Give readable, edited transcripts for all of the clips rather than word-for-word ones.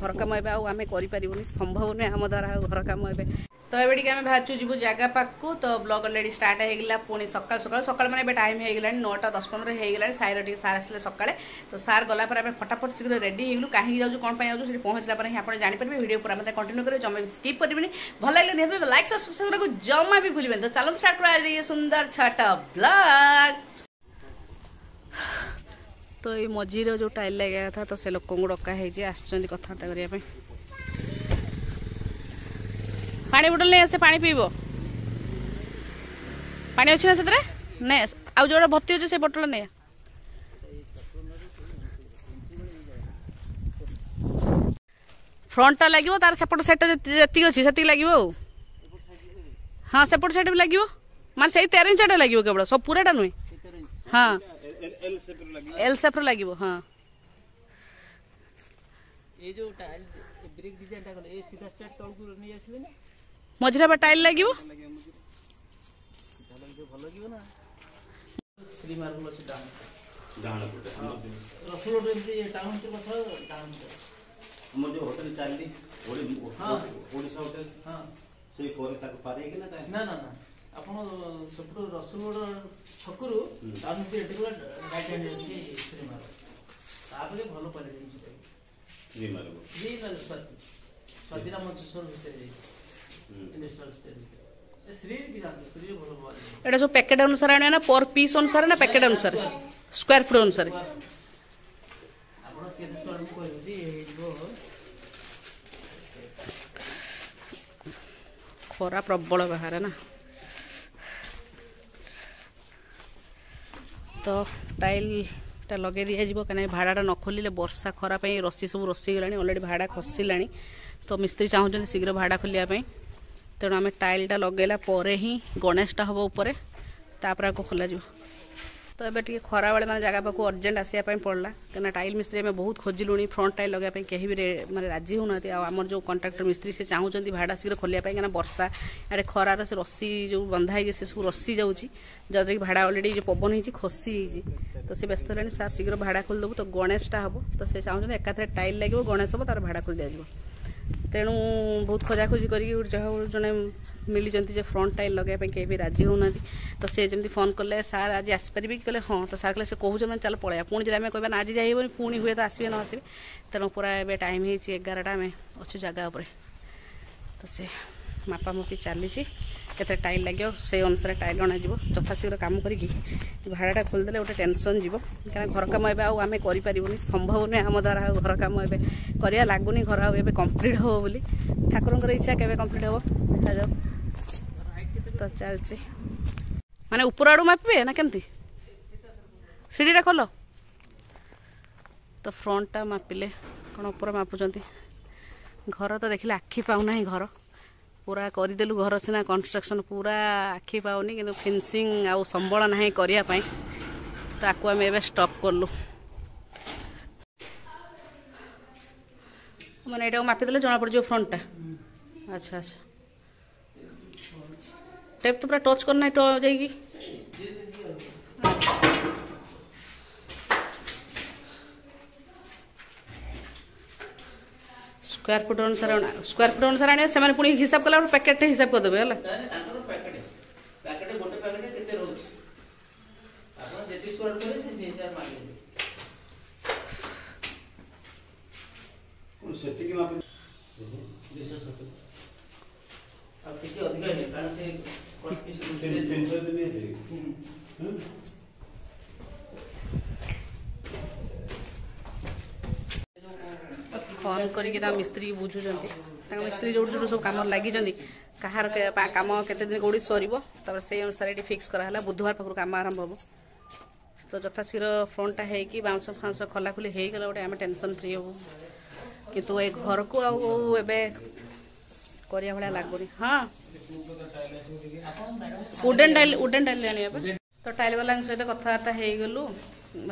घर कम एवं आम कर संभव नुहे आम द्वारा घर कम ए तो ये टी बाहर जीवु जगह पाक तो ब्लॉग अलरेडी स्टार्ट होगा पुणी सकाल सकाल सकाल मैंने टाइम होगा 9टा 10-15 होगा साइर टी सार आसले सकाଳେ तो सार गला पर फटाफट शीघ्र रेडी होगलु कहीं जाऊँ कौन जाऊँ पहुँचला पर आप जापर वीडियो पूरा मतलब कंटिन्यू करेंगे जमा स्किप करेंगे भल लगे निहत लाइक सब्सक्राइब को जमा भी भूलें तो चलो स्टार्ट कर ये सुंदर छठ ब्लॉग। तो ये मझीरे जो टाइल लगे था तो से लोक को डकाई कथबार्ता करने पानी बोतल नहीं आसे पानी पीब पानी अच्छी ना से नहीं आउ जो भर्ती अच्छे से बोतल नहीं फ्रंटा लगे तार सेपट साइड जी अच्छी से लगे हाँ सेपट साइड भी लगे मान से 13 इंच लगे केवल सब पूराटा नुहे हाँ एल सेप लगे हाँ मझिरा बा टाइल लगे एटा सब पैकेट अनुसार आने ना पर पीस अनुसार ना पैकेट अनुसार स्क्वायर फुट अनुसार खरा प्रबल बाहर ना तो टाइल टा लगे दि जाव कहीं भाड़ा न खोलिले वर्षा खरा रस्सी सब रस्सी गलानी अलरेडी भाड़ा खसला तो मिस्त्री चाहते शीघ्र भाड़ा खोलिया तेणु आम टाइलटा लगेला ही गणेशटा हम उपर तापर आपको खोल तो ये टी खरा बेले मैं जगह पाक अर्जेंट आसापी पड़ा कहीं टाइल मिस्त्री आम बहुत खोजिलुणी फ्रंट टाइल लगाई कहीं भी माने राजी होना आमर जो कंट्राक्टर मिस्त्री से चाहते भाड़ा शीघ्र खोलिया कहीं वर्षा अरे खरार से रस्सी जो बंधा है से सब रस्सी जाऊँगी जहाँ कि भाड़ा अलरेडी जो पवन हो खसी तो सी व्यस्त है सार शीघ्र भाड़ा खोलदेव तो गणेशटा हम तो से चाहते एकाथरे टाइल लगे गणेश हम तार भाड़ा खोल दिया तेणु बहुत खोजाखोजी कर जड़े मिली जे फ्रंट टाइल लगे कहीं भी राजी होना तो से जमी फोन कले सार आज आसपारे कि कहले हाँ तो सार कहले से कहूँ मैंने चल पलैया पुणी जब आम कह आज जाइए पुणी हुए तो आसबे न आसबे तेणु पूरा ए टाइम हो 11टा आम अच्छु जगह उपर तो से मापामापी चली केते टाइल लगे से अनुसार टाइल अणा यथाशीघ्र कम करी भाड़ाटा खोलदेले गोटे टेंशन जीव क्या घर कम आम कर संभव नुहे आम द्वारा घर कम कर लगुनि घर ए कम्प्लीट हम बोली ठाकुर इच्छा के कम्प्लीट हम देखा जाओ तो चलती माने ऊपर आड़ू मापे ना केमती सीढ़ीटा खोल तो फ्रंटटा मापिले कौन ऊपर मापुंट घर तो देखिले आखि पाऊना घर पूरा करदेलु घर सीना कंस्ट्रक्शन पूरा आखि पाऊनी कि फिनिशिंग आउ संबल ना करने तो आपको आम ए स्टॉप कलु मैंने यहाँ मापिदेले जना पड़ फ्रंटटा अच्छा अच्छा टेप तो पूरा टच करना जाइए स्क्वायर फुट अनुसार आने से पुणी हिसाब कला पैकेट हिसाब करदे है फोन करके मिस्त्री बुझुं मिस्त्री जो जो सब कम लगी कहार कम केते दिन कौड़ी सर से अनुसार ये फिक्स कराला बुधवार पाखु कम आरंभ हम तो यथाशीघ्र फ्रंटा हो बाउंस फाउंस खोलाखोली होगला गोटे आम टेंशन फ्री हूँ किंतु ए घर को आया भाया लगुनि हाँ वुडन टाइल आने तो टाइल वाला सहित कथबार्ता हो गलु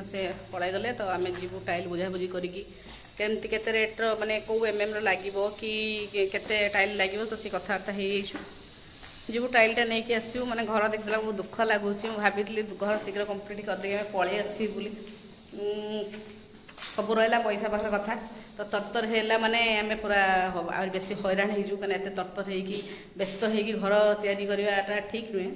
से पलि गले तो आम जीवु टाइल बुझाबुझी करके केमती केते रेट्र माने कौ एमएम लगे कि केते टाइल लगे तो सी कथबार्ता हो जीवु टाइलटा नहीं कि आसू माने घर देखला बहुत दुख लगुच भाभी घर शीघ्र कंप्लीट करदे पलि आसी बोली सब रहा पैसा पाख कथा तो तरतर है माने आम पूरा आ बेसी हैरान हो एत तरतर होगी व्यस्त होगी घर तैयारी करवाटा ठीक नुहे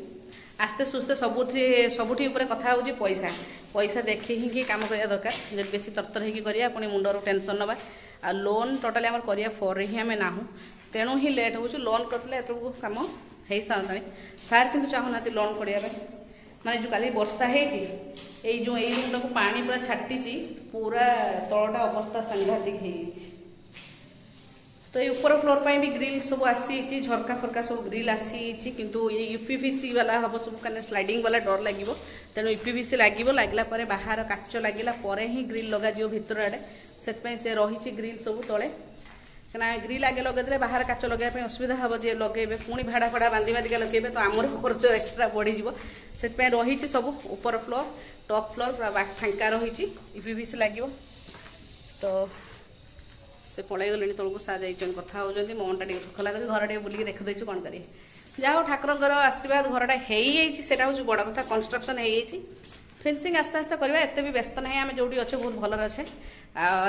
आस्ते सुस्ते सबुठी कथा हो पैसा पैसा देखी ही काम करवा दरकार जब बेसी तरतर होगी करा पुणी मुंडर टेंशन नवा आ लोन टोटाली आम करिया फर ही आम ना तेणु ही लेट हो लोन करते एतक काम हो सारा सार कि चाहूना लोन करिया माने जो काली वर्षा है जो रूम को पानी पूरा छाटी पूरा तलटा अवस्था सांघातिक है तो ये ऊपर फ्लोर पर भी ग्रिल सब आसी झरका फरका सब ग्रिल आसी किंतु ये यूपीवीसी वाला हम सब कहीं स्लाइडिंग वाला डर लगे तेणु यूपीवीसी लगे लगला बाहर काच लगला ही ग्रिल लग भर आड़े से रही ग्रिल सब तले कहीं ग्रिल आगे लगे बाहर काच लगे असुविधा हम जे लगे पुणी भाड़ा फाड़ा बांधी बांधिका लगे तो आमर खर्च एक्सट्रा बढ़ीज से रही सब ऊपर फ्लोर टॉप फ्लोर पूरा फांका रही यूपीवीसी लगे तो से पलि गले तौक सा जा कथा होती मन टा दुख लगे घर टे बुलिक देखी देचु कौन करें जहाँ ठाकुर आशीर्वाद घरटा होता हूँ बड़ कथा कंस्ट्रक्शन हो फेंसिंग आस्ते आस्ते करवा एत भी व्यस्त ना आम जो अच्छे बहुत भलर अच्छे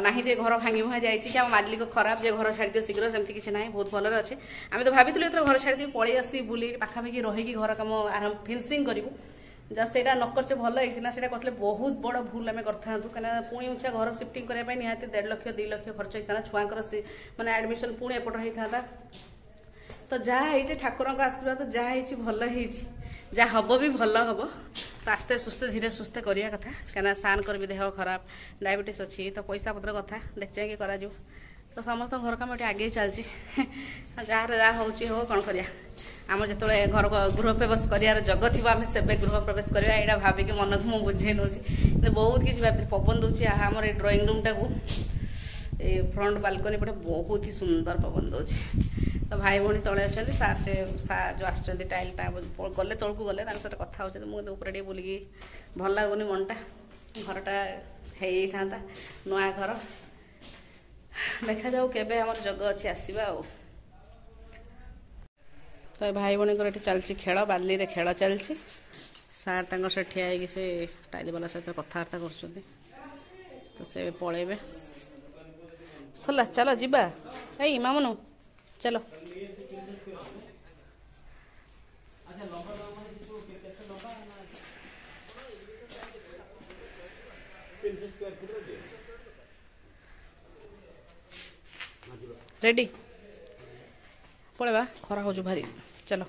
ना जे घर भांगी भुआ जाए मालिक खराब जे घर छाड़ी शीघ्र सेमती किसी ना बहुत भलर अच्छे आम तो भाभी घर छाड़ी पलि आसी बुले पाखापाखि रही घर कम आरंभ फेंसिंग करूँ जहाँ से नकरचे भल होना से करते बहुत बड़ भूल आम करूँ कहीं पुणी उचा घर सिफ्टिंग करने निहाती 1.5 लाख 2 लाख खर्च होता छुआर माने एडमिशन पुणी एपट होता तो जहाँ ठाकुर आशीर्वाद जहाँ भल जहाँ हम भी भल हम तो आस्ते सुस्ते धीरे सुस्ते करिया कथा कहीं सानकर भी देह खराब डायबिटीज अच्छी तो पैसा पत्र कथा देख चाहिए करा तो समस्त घर कम आगे चलती जहाँ जहाँ हो कौन करिया आम जो घर गृह प्रवेश कर जग थी आम से गृह प्रवेश करवा यहाँ भाविक मन को मुझे बुझे नौ बहुत किसी भाभी पवन दूसरी आम ड्रॉइंग रूम टाक फ्रंट बालकनी पटे बहुत ही सुंदर पवन दूसरी तो भाई भौणी तले अच्छा सार से सार जो आसुँच टाइल गले तौक गले सहित कथा होते मुझे ऊपर बुलिकी भल लगुनि मनटा घरटा होता नुआ घर देखा जाऊ केबे हमर जग अच्छी आसवा तो भाई भौणी चलती खेल बाली रे खेल चलती सार तक से ठिया से टाइल वाला सहित कथबार्ता कर तो से पलैबे सरला चलो जीवा ए मामनु चलो रेडी पड़ेगा खरा हो भारी चलो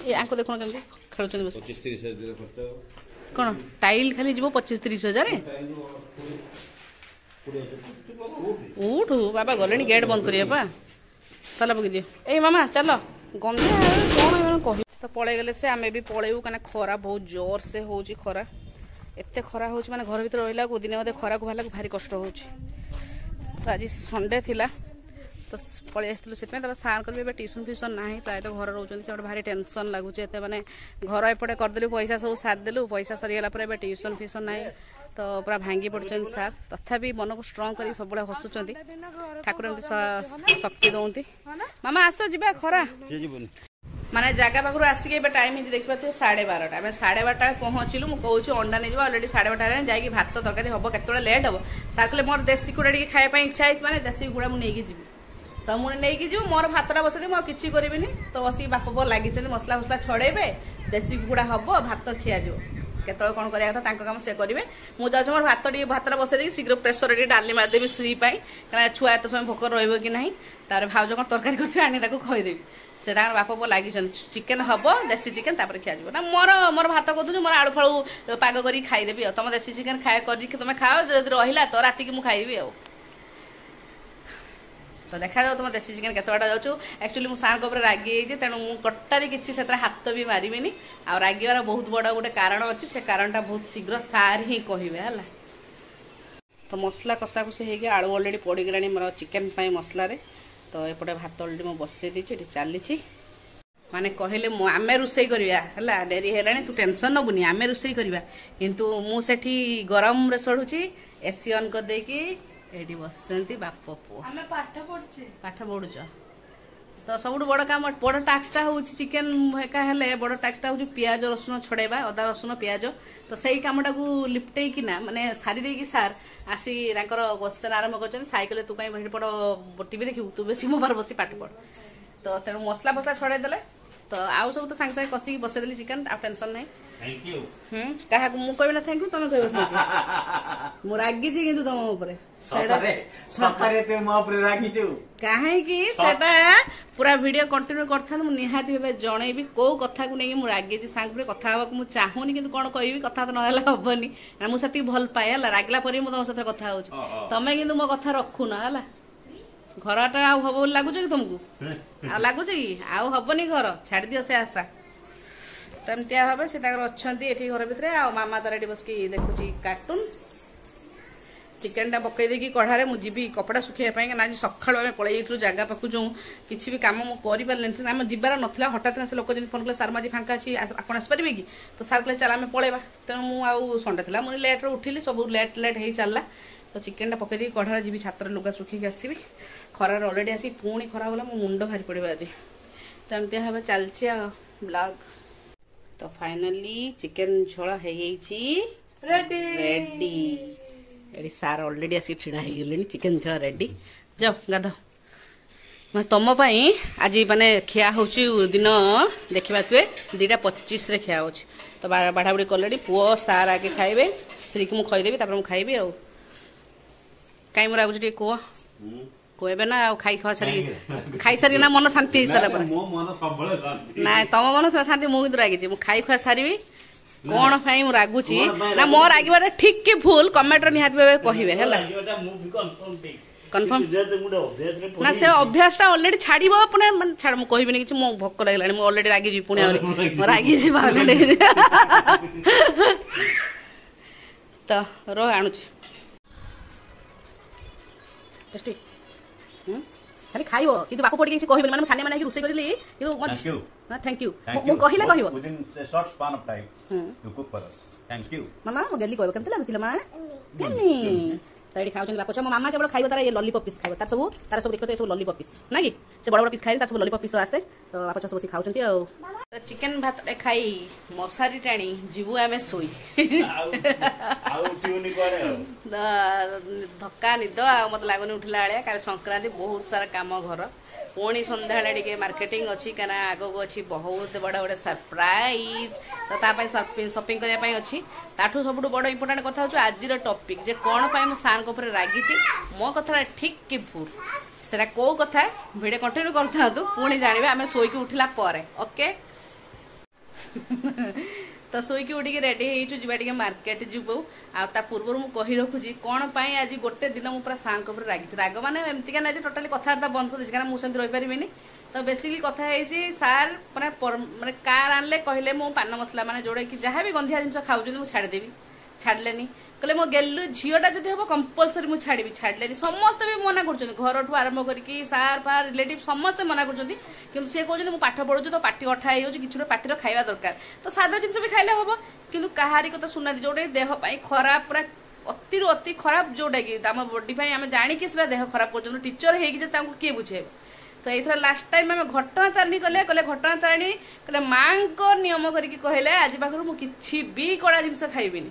ये आंको देखो केमती खेलुछन बस 25-30 हजार खर्च कोन टाइल खाली जीवो 25-30 हजार उठ बाबा गले गेट बंद करिए पा ताला पकई दियो ए मामा चलो गंदे कौन कह तो पलि गले से आम भी पलैबू कहीं खरा बहुत जोर से हो खरा एत खरा हो माने घर भर रहा दिन मत खरा को बाहर भारी कष्ट हो तो आज संडे थिला तो पलि आसलु से सार कर ट्यूशन फ्यूशन ना प्रायतः घर रोचे भारी टेंशन लगुच एत मैंने घर एपटे करदेलु पैसा सब सारिदेलु पैसा सरीगला ट्यूशन फ्यूशन ना तो पूरा भांगी पड़े सार तथापि मन को स्ट्रंग कर सब हसुँच ठाकुर एमती शक्ति दौंती मामा आस जा खरा माने जगह पाखु आसिक टाइम देखिए 12:30 आम 12:30 पहुँचलु मुझे अंडा नहीं अलरेडी 12:30 जाकि भात तरकारी हम केत लेट हम सार कहले मोर देसी कुड़ा खायापी इच्छा है माने देसी कुड़ा मुझे जी तो मुझे नहीं जी मोर भातटा बसई मुझे किसी करी तो बस बाप पुआ लगी मसला फसला छड़ेबे देसी कुड़ा हम भात खिया केत कौन करा था काम से करेंगे मुझे मोर भातटा बसई शीघ्र प्रेसर डाली मारिदेवी श्री कहीं छुआ एत समय भोक रही कि ना तार भाज कौन तरकारी करते आनी खुदेवी से बाप पुआ लगी चिकेन हम देसी चिकेन खिया ना मोर मोर भात कर मोर आलू फालू पाग कर खाईदेवी तुम देसी चिकेन तुम खाओ जब रहा तो रात की मुझे खाइबी तो देखा जाओ तुम देसी चिकेन केत बाटा जाऊँ एक्चुअली मुझे सार उपर रागी तेणु मुझे कटारी किसी से हाथ भी मारिनी आ रागिवार बहुत बड़ा गोटे कारण अच्छी से कारणटा बहुत शीघ्र सार ही कहे है तो मसला कषा कषि हो आलू अलरेडी पड़गला मोर चिकेन मसला रे तो एपटे भात अलरेडी मुझे बसई दी चली माने कहले आमे रोसई करवा डेरी है तू टेंशन नबुनि आमे रोसई करवा किंतु मुझे गरम रे सड़ुची एसी ऑन कर देकी एठी बसचंती बाप पुओ पाठ पढ़ुच तो सब बड़ काम बड़ टास्कटा हूँ चिकेन एका हेले बड़ टास्कटा हूँ पियाज रसुण छड़ेबा अदा रसुण पियाज तो सही कामटा को लिपटे किना माने सारी देकी सार आसी क्वेश्चन आरंभ कर साइकेल तू कहीं बही पड़ टीवी देखू तू बेसी मोबाइल बसी पाठ पढ़ तो तेणु मसला फसला छड़े देले तो आउ सब तो सांगे सांगे कसिकी बसैदेली चिकेन आ टेंशन नहीं थैंक यू क्या मुझे कहबे ना थैंक यू तुम कह मु रागी किंतु तुम ऊपर कहीं पूरा वीडियो कंटिन्यू करता निहाती भाव जनईबी कौ कथा को नहीं रागी सांगे कथा हवा चाहूनी कि कौन कह कथा तो ना हेनी मुझे भल पाए रागला पर तुम सहित कथा हो तमें कि मो कथा रखुन है घरटा आउ हम लगुच कि तुमको आ लगुच कि आउ हबनी घर छाड़ दियो से आशा तो एमती भाव से अच्छा घर भितर आ मामा तार बस देखुची कार्टून चिकेन टा पकई देकी कढ़ारे मुझे कपड़ा सुखाई आज सका आम पलू जगह पाक जो किसी भी कम मुझे आम जबार ना हठात से लोक फोन कले सार माझी फांका अच्छी आप आसपारे कि तो सार कहे चल आम पलैबा तेणु मुझे संडे था मुझे लेट्रे उठिली सब लेट हो चलला तो चिकेन टा पकई देकी कढ़ारे जी छातर लुगा सुखी आसवि खरार अलरेडी आसी पुणी खरा गला मो मुंड भारी पड़े आज तो एमती भाव चलती ब्लॉग तो फाइनली चिकेन झोल रेडी रेडी सार अलरेडी आसी छिड़ा हो गले चिकेन झोल रेडी जाओ गाध मैं तुम आज माने खिया हो दिन देखा तुए 2:25 खिया हो तो बाढ़ा बुढ़ी कले पुओ सार आगे खाइबे श्री को मुझे खईदेवी मुझे खाइबी आ कहीं मोर आगे कह कहबे ना खाई खा सारी ना मन शांति सारा ना तुम मन शांति मुझे रागी खाई खुआ सारी कौन मु रागुची ना मो रागवार ठीक कि भूल कमेंट निहाती भाव कहे कन्फर्म ना से अभ्यास अलरेडी छाड़ अपने छाड़ मुझे कहबी कि मो भोक लगे मुझे अलरेडी रागी पुणी रागी तो रो आणुची खाली खाइबो किंतु बापू पड़ी कहबे माने छाने माने रोसे करली किंतु थैंक यू मु कहिले कहबो within short span of time you cook for us thank you मामा मो गेली कहबो केमते लागुचिला मा गेली तड़ी खाउछन बापू छ मो मामा केवल खाइबो तार ये लॉलीपॉप पीस खाइबो तार सब देखते सब लॉलीपॉप पीस ना कि से बड़ बड़ पीस खाइ तार सब लॉलीपॉप पीस आसे तो बापू छ सब खाउछन आ चिकन भात खाई मसारी टाणी जीवु आमे सोई आउ ट्यूनी करे धक्का निद मत लागुनि उठला बेले काल संक्रांति बहुत सारा काम घर पुणी संध्या टे मार्केटिंग अच्छी क्या आग को अच्छी बहुत बड़ा बड़े सरप्राइज तो शॉपिंग करने अच्छी ताठू सब बड़ इंपोर्टाट कथा हो आज टॉपिक जे कौन पाई सार को रागी मो कथा ठीक कि भूल से कौ कथा भिडियो कंटिन्यू करता पुणी जाने आम शोक उठला पर ओके तो शोक उठिक रेडी हो मार्केट जीवु आ पूर्व मुझे कही रखुची कौन पाई आज गोटे दिन मुझे सार को रागी राग मैंने एमती ना टोटाली कथबार्ता बंद कर देना मुझे रही पारि तो बेसिकली कथा है सार माने कार आनले कहले मो पान मसला माने जोड़े कि जहाँ भी गंधिया जिन खाऊ छाड़देवी छाड़े कहले मो गेलु झीटा जब हम कंपलसरी मुझे छाड़ी छाड़े समस्त भी मना कर घर ठू आरंभ करके सार फार रिलेटिव समस्त मना कर सी कहते मुझे पाठ पढ़ुची तो पाटी अठा हो कि पार्टी खाଇବା दरकार तो सादा जिन भी खाइले हम कि कहारी कथा सुना जोटे देह खराब पूरा अति अति खराब जोटा कि आम बॉडी आम जाणिकी देह खराब कर टीचर हो किए बुझे तो ये लास्ट टाइम आम घटना तारिणी कले घटना तारिणी कहले माँ को नियम करके कहले आज पाखर मुझे भी कड़ा जिन खाइबिनी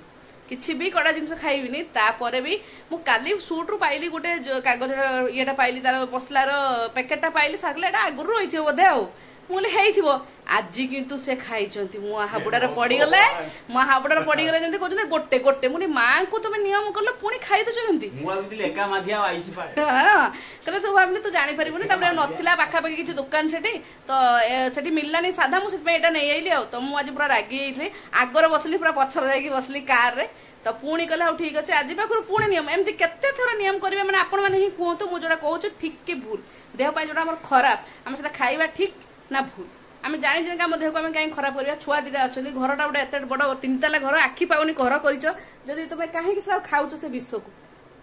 किसी भी कड़ा जिन खाइबिनी तापर भी मु काली सुट्रु पाइली गोटे कागज ये पाइली तार मसलार पैकेटा पाइली सारे आगुरी रही बोधे आ मुझे आज किंतु से खाई मो हाबुड़ार पड़गला मो हाबुड़ार पड़गला जमी कहते गोटे गोटे मुझे माँ को तुम नियम कल पुणी खाई दे कहले तू भाविली तू जापर नाला पाखापाखि किसी दुकान से तो मिललानी साधा मुझे नहीं आईली तो मुझे पूरा रागी आगर बसली पूरा पछर जाकि बसली कार रे तो पुणी कहले हाँ ठीक अच्छे आज पाखर पुणी नियम एमती केते थर नियम करेंगे मैंने आपण मैंने ही कहतु मुझे कहूँ ठीक कि भूल देह जो खराब आम से खाଇବା ठीक ना भूल आम जानी देह को आम कहीं खराब करवा छुआ दीटा अच्छा घरटा गोटे एत बड़ 3 ताला घर आखि पाऊनी घर कर तुम कहीं खाऊ से विश्व को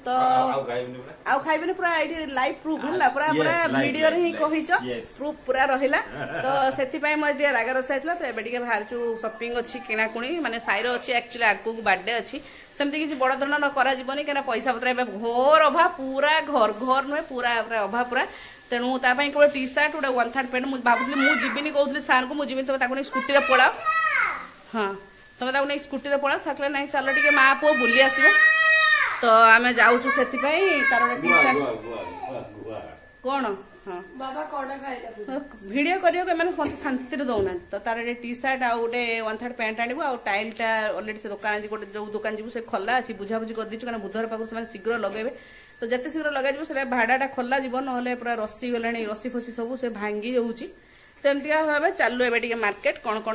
तो आउ खाइबे पूरा लाइव प्रूफ है पूरा पूरा वीडियो रे ही कहिच प्रूफ पूरा रहिला तो सेति पई म राग रसा तो एबे बाहर शॉपिंग अच्छी किणाकुणी माने साइर अच्छी एक्चुअली आगु बर्थडे अच्छी सेमती किसी बड़ धरण करा जीवनी क्या पैसा पत्र घोर अभाव पूरा घर घर नुहे पूरा अभाव पूरा तेणु केवल टी सार्ट गोटे 1/3 पैंट मुझे भावुली मुझे जीविनी कहूली सार को मुझे तुम स्कूटी पलाओ हाँ तुम नहीं स्कूटी पलाओ सार ना चलो टे माँ पुओ बुली आस तो आम जाऊँ से तार टी सार्ट कौन हाँ बाबा कोड़ा खाइला भिडियो करियो शांति दौना तो तार टी सार्ट आ गोटे 1/3 पैंट आनबू आ टाइलटा अलरेडी से दुकान आज गोटे जो दुकान जीव से खोला अच्छी बुझाबुझी कर दीचु बुधवार पाखु से शीघ्र लगे तो जिते शीघ्र लगे से भाड़ाटा खोला जीव ना पूरा रसी गला रसी फसी सब से भांगी जाऊँगी तो एमती भाव चालू ए मार्केट कौन कौन